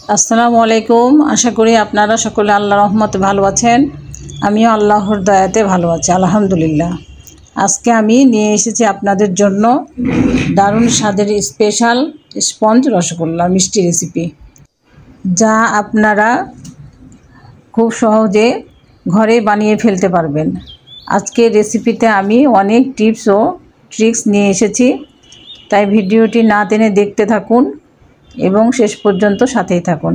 আসসালামু আলাইকুম। আশা করি আপনারা সকলে আল্লাহর রহমতে ভালো আছেন। আমিও আল্লাহর দয়াতে ভালো আছি, আলহামদুলিল্লাহ। আজকে আমি নিয়ে এসেছি আপনাদের জন্য দারুণ স্বাদের স্পেশাল স্পঞ্জ রসগোল্লা মিষ্টি রেসিপি, যা আপনারা খুব সহজে ঘরে বানিয়ে ফেলতে পারবেন। আজকের রেসিপিতে আমি অনেক টিপস ও ট্রিক্স নিয়ে এসেছি, তাই ভিডিওটি না টেনে দেখতে থাকুন এবং শেষ পর্যন্ত সাথেই থাকুন।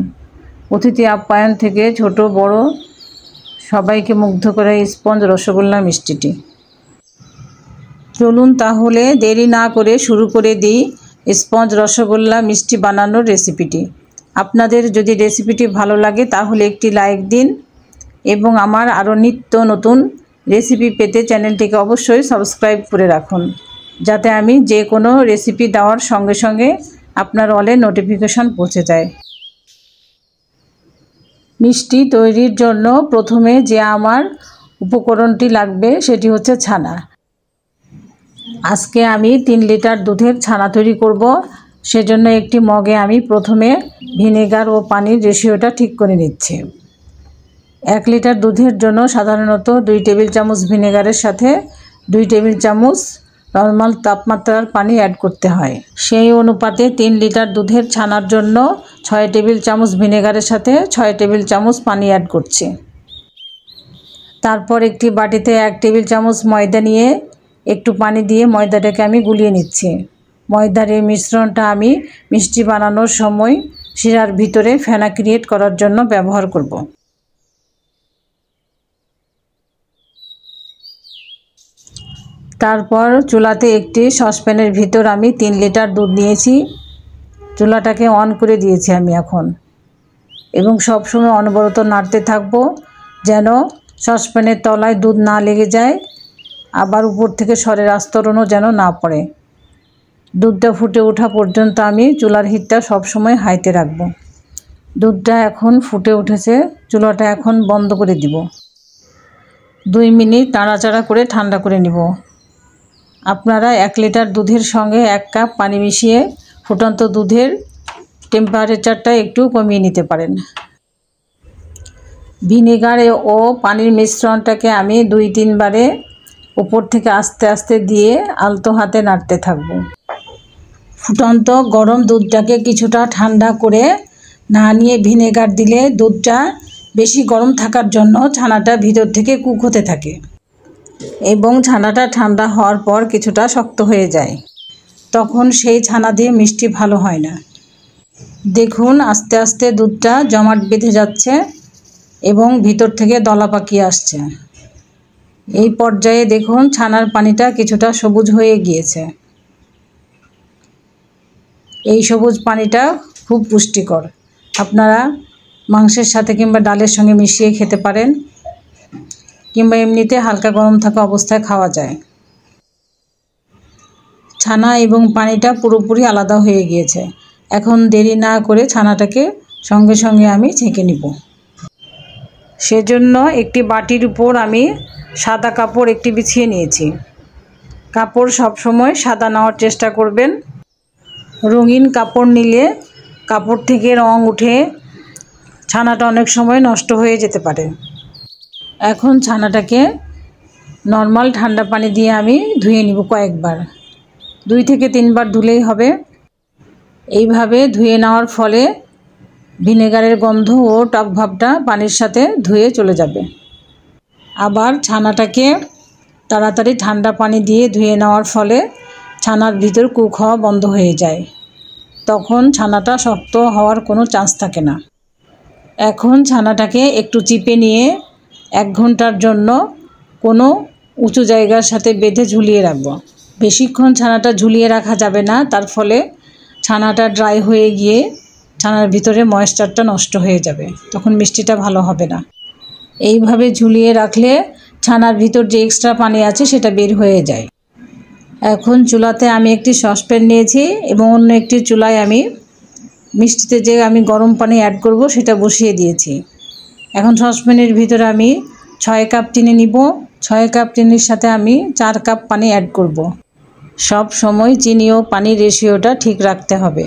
অতিথি আপ্যায়ন থেকে ছোট বড় সবাইকে মুগ্ধ করে স্পঞ্জ রসগোল্লা মিষ্টিটি। চলুন তাহলে দেরি না করে শুরু করে দিই স্পঞ্জ রসগোল্লা মিষ্টি বানানোর রেসিপিটি। আপনাদের যদি রেসিপিটি ভালো লাগে তাহলে একটি লাইক দিন এবং আমার আরও নিত্য নতুন রেসিপি পেতে চ্যানেলটিকে অবশ্যই সাবস্ক্রাইব করে রাখুন, যাতে আমি যে কোনো রেসিপি দেওয়ার সঙ্গে সঙ্গে আপনার অলে নোটিফিকেশন পৌঁছে যায়। মিষ্টি তৈরির জন্য প্রথমে যে আমার উপকরণটি লাগবে সেটি হচ্ছে ছানা। আজকে আমি 3 লিটার দুধের ছানা তৈরি করব। সেজন্য একটি মগে আমি প্রথমে ভিনেগার ও পানির রেশিওটা ঠিক করে নিচ্ছি। 1 লিটার দুধের জন্য সাধারণত 2 টেবিল চামচ ভিনেগারের সাথে 2 টেবিল চামচ নর্মাল তাপমাত্রার পানি অ্যাড করতে হয়। সেই অনুপাতে 3 লিটার দুধের ছানার জন্য 6 টেবিল চামচ ভিনেগারের সাথে 6 টেবিল চামচ পানি অ্যাড করছি। তারপর একটি বাটিতে 1 টেবিল চামচ ময়দা নিয়ে একটু পানি দিয়ে ময়দাটাকে আমি গুলিয়ে নিচ্ছি। ময়দার এই মিশ্রণটা আমি মিষ্টি বানানোর সময় শিরার ভিতরে ফেনা ক্রিয়েট করার জন্য ব্যবহার করব। তারপর চুলাতে একটি সসপ্যানের ভিতর আমি 3 লিটার দুধ নিয়েছি। চুলাটাকে অন করে দিয়েছি আমি এখন, এবং সবসময় অনবরত নাড়তে থাকবো যেন সসপ্যানের তলায় দুধ না লেগে যায়, আবার উপর থেকে সরের আস্তরণও যেন না পড়ে। দুধটা ফুটে ওঠা পর্যন্ত আমি চুলার হিটটা সবসময় হাইতে রাখবো। দুধটা এখন ফুটে উঠেছে, চুলাটা এখন বন্ধ করে দিব। 2 মিনিট নাড়াচাড়া করে ঠান্ডা করে নিব। আপনারা 1 লিটার দুধের সঙ্গে 1 কাপ পানি মিশিয়ে ফুটন্ত দুধের টেম্পারেচারটা একটু কমিয়ে নিতে পারেন। ভিনেগার ও পানির মিশ্রণটাকে আমি 2-3 বারে উপর থেকে আস্তে আস্তে দিয়ে আলতো হাতে নাড়তে থাকব। ফুটন্ত গরম দুধটাকে কিছুটা ঠান্ডা করে না নিয়ে ভিনেগার দিলে দুধটা বেশি গরম থাকার জন্য ছানাটা ভিতর থেকে কুক হতে থাকে এবং ছানাটা ঠান্ডা হওয়ার পর কিছুটা শক্ত হয়ে যায়। তখন সেই ছানা দিয়ে মিষ্টি ভালো হয় না। দেখুন আস্তে আস্তে দুধটা জমাট বেঁধে যাচ্ছে এবং ভিতর থেকে দলা পাকিয়ে আসছে। এই পর্যায়ে দেখুন ছানার পানিটা কিছুটা সবুজ হয়ে গিয়েছে। এই সবুজ পানিটা খুব পুষ্টিকর। আপনারা মাংসের সাথে কিংবা ডালের সঙ্গে মিশিয়ে খেতে পারেন, কিংবা এমনিতে হালকা গরম থাকা অবস্থায় খাওয়া যায়। ছানা এবং পানিটা পুরোপুরি আলাদা হয়ে গিয়েছে। এখন দেরি না করে ছানাটাকে সঙ্গে সঙ্গে আমি ছেঁকে নিব। সেজন্য একটি বাটির উপর আমি সাদা কাপড় একটি বিছিয়ে নিয়েছি। কাপড় সবসময় সাদা নেওয়ার চেষ্টা করবেন। রঙিন কাপড় নিলে কাপড় থেকে রং উঠে ছানাটা অনেক সময় নষ্ট হয়ে যেতে পারে। এখন ছানাটাকে নর্মাল ঠান্ডা পানি দিয়ে আমি ধুয়ে নিব কয়েকবার। 2 থেকে 3 বার ধুলেই হবে। এইভাবে ধুয়ে নেওয়ার ফলে ভিনেগারের গন্ধ ও টক ভাবটা পানির সাথে ধুয়ে চলে যাবে। আবার ছানাটাকে তাড়াতাড়ি ঠান্ডা পানি দিয়ে ধুয়ে নেওয়ার ফলে ছানার ভিতর কুক হওয়া বন্ধ হয়ে যায়। তখন ছানাটা শক্ত হওয়ার কোনো চান্স থাকে না। এখন ছানাটাকে একটু চিপে নিয়ে 1 ঘন্টার জন্য কোনো উঁচু জায়গার সাথে বেঁধে ঝুলিয়ে রাখবো। বেশিক্ষণ ছানাটা ঝুলিয়ে রাখা যাবে না, তার ফলে ছানাটা ড্রাই হয়ে গিয়ে ছানার ভিতরে ময়েশ্চারটা নষ্ট হয়ে যাবে, তখন মিষ্টিটা ভালো হবে না। এইভাবে ঝুলিয়ে রাখলে ছানার ভিতর যে এক্সট্রা পানি আছে সেটা বের হয়ে যায়। এখন চুলাতে আমি একটি সসপ্যান নিয়েছি এবং অন্য একটি চুলায় আমি মিষ্টিতে যে আমি গরম পানি অ্যাড করব সেটা বসিয়ে দিয়েছি। এখন সসপ্যানের ভিতরে আমি 6 কাপ চিনি নিব। 6 কাপ চিনির সাথে আমি 4 কাপ পানি অ্যাড করব। সব সময় চিনি ও পানির রেশিওটা ঠিক রাখতে হবে।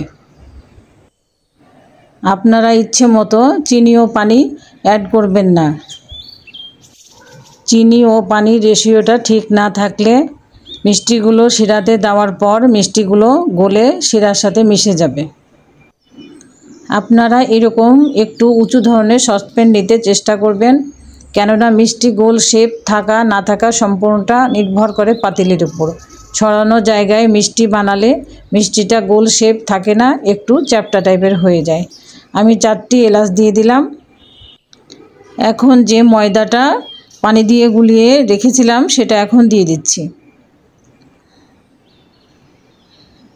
আপনারা ইচ্ছে মতো চিনি ও পানি অ্যাড করবেন না। চিনি ও পানির রেশিওটা ঠিক না থাকলে মিষ্টিগুলো শিরাতে দেওয়ার পর মিষ্টিগুলো গলে শিরার সাথে মিশে যাবে। আপনারা এরকম একটু উঁচু ধরনের সসপ্যান নিতে চেষ্টা করবেন, কেননা মিষ্টি গোল শেপ থাকা না থাকা সম্পূর্ণটা নির্ভর করে পাতিলের উপর। ছড়ানো জায়গায় মিষ্টি বানালে মিষ্টিটা গোল শেপ থাকে না, একটু চ্যাপ্টা টাইপের হয়ে যায়। আমি 4টি এলাচ দিয়ে দিলাম। এখন যে ময়দাটা পানি দিয়ে গুলিয়ে রেখেছিলাম সেটা এখন দিয়ে দিচ্ছি।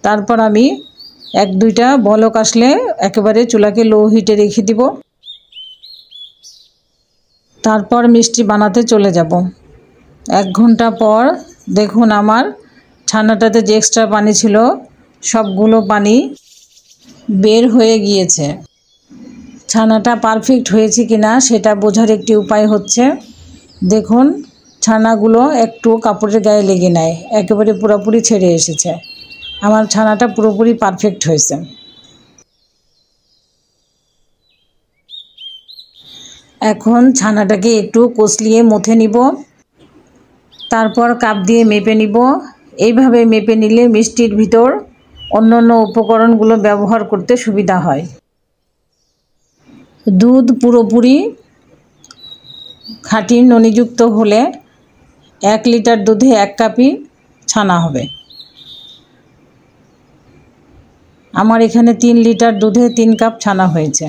তারপর আমি 1-2টা বলক আসলে একেবারে চুলাকে লো হিটে রেখে দিব। তারপর মিষ্টি বানাতে চলে যাব। 1 ঘন্টা পর দেখুন আমার ছানাটাতে যে এক্সট্রা পানি ছিল সবগুলো পানি বের হয়ে গিয়েছে। ছানাটা পারফেক্ট হয়েছে কিনা সেটা বোঝার একটি উপায় হচ্ছে, দেখুন ছানাগুলো একটু কাপড়ের গায়ে লেগে নেয়, একেবারে পুরোপুরি ছেড়ে এসেছে। আমার ছানাটা পুরোপুরি পারফেক্ট হয়েছে। এখন ছানাটাকে একটু কষলিয়ে মথে নিব, তারপর কাপ দিয়ে মেপে নিব। এইভাবে মেপে নিলে মিষ্টির ভিতর অন্যান্য উপকরণগুলো ব্যবহার করতে সুবিধা হয়। দুধ পুরোপুরি খাঁটি ননিযুক্ত হলে 1 লিটার দুধে 1 কাপই ছানা হবে। আমার এখানে 3 লিটার দুধে 3 কাপ ছানা হয়েছে।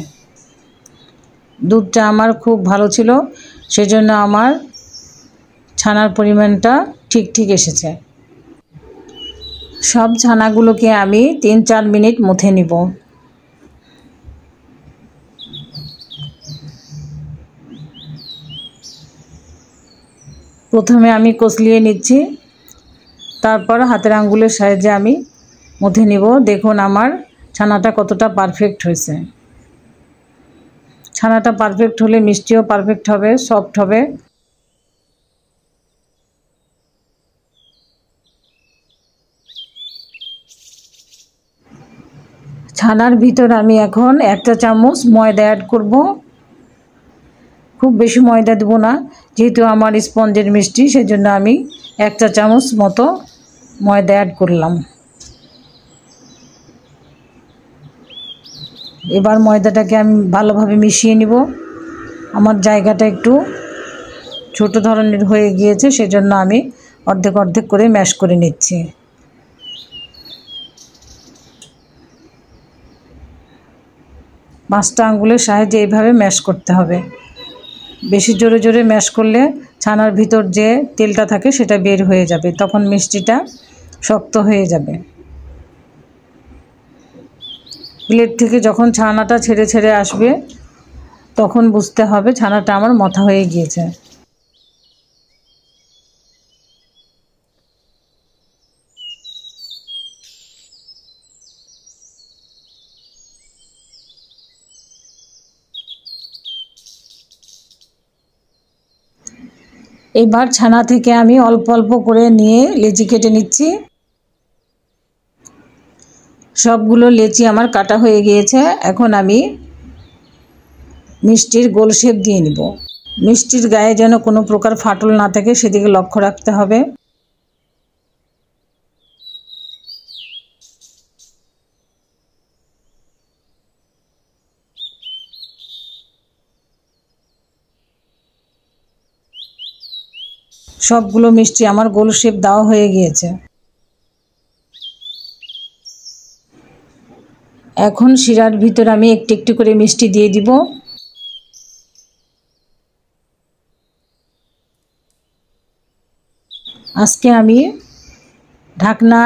দুধটা আমার খুব ভালো ছিল, সেজন্য আমার ছানার পরিমাণটা ঠিক এসেছে। সব ছানাগুলোকে আমি 3-4 মিনিট মথে নিব। প্রথমে আমি কষলিয়ে নিচ্ছি, তারপর হাতের আঙ্গুলের সাহায্যে আমি মথে নিব। দেখুন আমার ছানাটা কতটা পারফেক্ট হয়েছে। ছানাটা পারফেক্ট হলে মিষ্টিও পারফেক্ট হবে, সফট হবে। ছানার ভিতর আমি এখন 1 চা চামচ ময়দা অ্যাড করব। খুব বেশি ময়দা দেব না, যেহেতু আমার স্পঞ্জের মিষ্টি, সেজন্য আমি 1 চা চামচ মতো ময়দা অ্যাড করলাম। এবার ময়দাটাকে আমি ভালোভাবে মিশিয়ে নিব। আমার জায়গাটা একটু ছোট ধরনের হয়ে গিয়েছে, সেজন্য আমি অর্ধেক করে ম্যাশ করে নিচ্ছি। পাঁচটা আঙ্গুলের সাহায্যে এইভাবে ম্যাশ করতে হবে। বেশি জোরে ম্যাশ করলে ছানার ভিতর যে তেলটা থাকে সেটা বের হয়ে যাবে, তখন মিষ্টিটা শক্ত হয়ে যাবে। প্লেট থেকে যখন ছানাটা ছেড়ে আসবে তখন বুঝতে হবে ছানাটা আমার মথা হয়ে গিয়েছে। এবার ছানা থেকে আমি অল্প করে নিয়ে লেচি কেটে নিচ্ছি। সবগুলো লেচি আমার কাটা হয়ে গিয়েছে। এখন আমি মিষ্টির গোল শেপ দিয়ে নিব। মিষ্টির গায়ে যেন কোনো প্রকার ফাটল না থাকে সেদিকে লক্ষ্য রাখতে হবে। সবগুলো মিষ্টি আমার গোল শেপ দেওয়া হয়ে গিয়েছে। এখন শিরার ভিতর আমি একটু করে মিষ্টি দিয়ে দিব। আজকে আমি ঢাকনা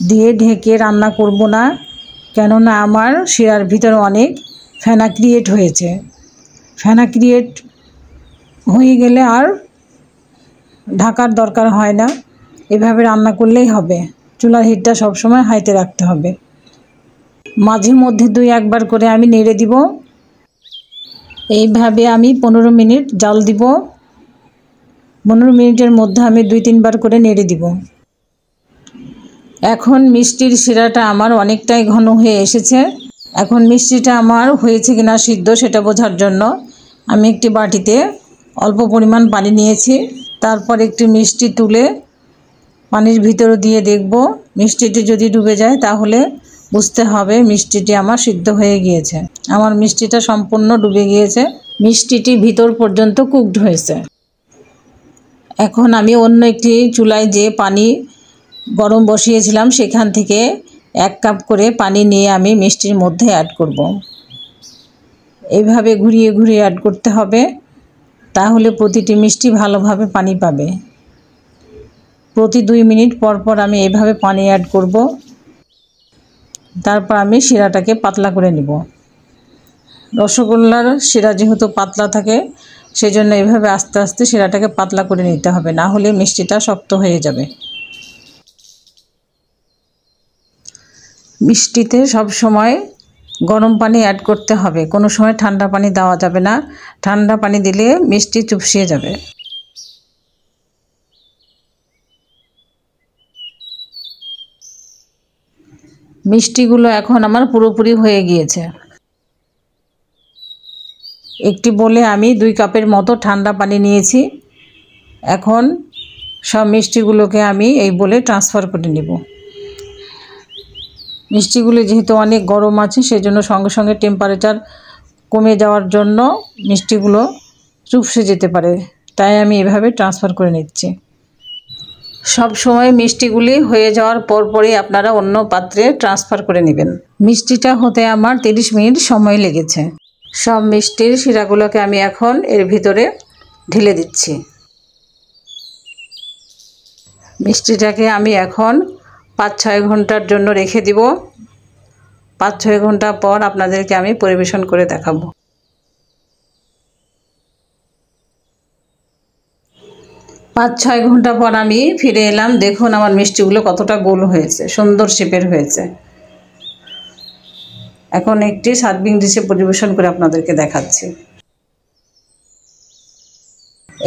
দিয়ে ঢেকে রান্না করব না, কেননা আমার শিরার ভিতর অনেক ফেনা ক্রিয়েট হয়েছে। ফেনা ক্রিয়েট হয়ে গেলে আর ঢাকার দরকার হয় না, এভাবে রান্না করলেই হবে। চুলার হিটটা সবসময় হাইতে রাখতে হবে। মাঝে মধ্যে 2-1 বার করে আমি নেড়ে দিব। এইভাবে আমি 15 মিনিট জাল দিব। 15 মিনিটের মধ্যে আমি 2-3 বার করে নেড়ে দিব। এখন মিষ্টির শিরাটা আমার অনেকটাই ঘন হয়ে এসেছে। এখন মিষ্টিটা আমার হয়েছে কিনা সিদ্ধ সেটা বোঝার জন্য আমি একটি বাটিতে অল্প পরিমাণ পানি নিয়েছি। তারপর একটি মিষ্টি তুলে পানির ভিতরে দিয়ে দেখব, মিষ্টিটি যদি ডুবে যায় তাহলে বুঝতে হবে মিষ্টিটি আমার সিদ্ধ হয়ে গিয়েছে। আমার মিষ্টিটা সম্পূর্ণ ডুবে গিয়েছে, মিষ্টিটি ভিতর পর্যন্ত কুকড হয়েছে। এখন আমি অন্য একটি চুলায় যে পানি গরম বসিয়েছিলাম সেখান থেকে 1 কাপ করে পানি নিয়ে আমি মিষ্টির মধ্যে অ্যাড করব। এইভাবে ঘুরিয়ে ঘুরিয়ে অ্যাড করতে হবে, তাহলে প্রতিটি মিষ্টি ভালোভাবে পানি পাবে। প্রতি 2 মিনিট পর পর আমি এইভাবে পানি অ্যাড করব। তারপর আমি শিরাটাকে পাতলা করে নিব। রসগোল্লার শিরা যেহেতু পাতলা থাকে সেজন্য এইভাবে আস্তে আস্তে শিরাটাকে পাতলা করে নিতে হবে, না হলে মিষ্টিটা শক্ত হয়ে যাবে। মিষ্টিতে সব সময় গরম পানি অ্যাড করতে হবে, কোনো সময় ঠান্ডা পানি দেওয়া যাবে না। ঠান্ডা পানি দিলে মিষ্টি চুপসিয়ে যাবে। মিষ্টিগুলো এখন আমার পুরোপুরি হয়ে গিয়েছে। একটি বলে আমি 2 কাপের মতো ঠান্ডা পানি নিয়েছি। এখন সব মিষ্টিগুলোকে আমি এই বলে ট্রান্সফার করে নেব। মিষ্টিগুলো যেহেতু অনেক গরম আছে সেজন্য সঙ্গে সঙ্গে টেম্পারেচার কমে যাওয়ার জন্য মিষ্টিগুলো চুপসে যেতে পারে, তাই আমি এভাবে ট্রান্সফার করে নিচ্ছি। সব সময় মিষ্টিগুলি হয়ে যাওয়ার পরপরই আপনারা অন্য পাত্রে ট্রান্সফার করে নেবেন। মিষ্টিটা হতে আমার 30 মিনিট সময় লেগেছে। সব মিষ্টির শিরাগুলোকে আমি এখন এর ভিতরে ঢেলে দিচ্ছি। মিষ্টিটাকে আমি এখন 5-6 ঘন্টার জন্য রেখে দিব। 5-6 ঘন্টা পর আপনাদেরকে আমি পরিবেশন করে দেখাবো। 5-6 ঘন্টা পর আমি ফিরে এলাম। দেখুন আমার মিষ্টিগুলো কতটা গোল হয়েছে, সুন্দর শেপের হয়েছে। এখন একটি সার্ভিং ডিশে পরিবেশন করে আপনাদেরকে দেখাচ্ছি।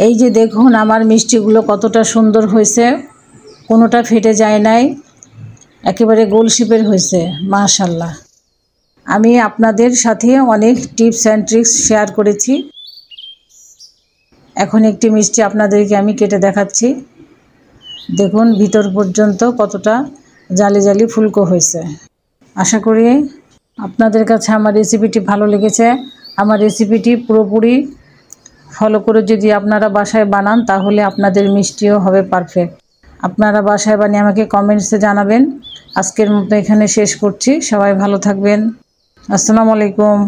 এই যে দেখুন আমার মিষ্টিগুলো কতটা সুন্দর হয়েছে, কোনোটা ফেটে যায় নাই, একেবারে গোল শেপের হয়েছে, মাশাআল্লাহ। আমি আপনাদের সাথে অনেক টিপস অ্যান্ড ট্রিক্স শেয়ার করেছি। এখন একটি মিষ্টি আপনাদেরকে আমি কেটে দেখাচ্ছি। দেখুন ভিতর পর্যন্ত কতটা জালি জালি ফুলকো হয়েছে। আশা করি আপনাদের কাছে আমার রেসিপিটি ভালো লেগেছে। আমার রেসিপিটি পুরোপুরি ফলো করে যদি আপনারা বাসায় বানান তাহলে আপনাদের মিষ্টিও হবে পারফেক্ট। আপনারা বাসায় বানিয়ে আমাকে কমেন্টসে জানাবেন। আজকের মতো এখানে শেষ করছি। সবাই ভালো থাকবেন। আসসালামু আলাইকুম।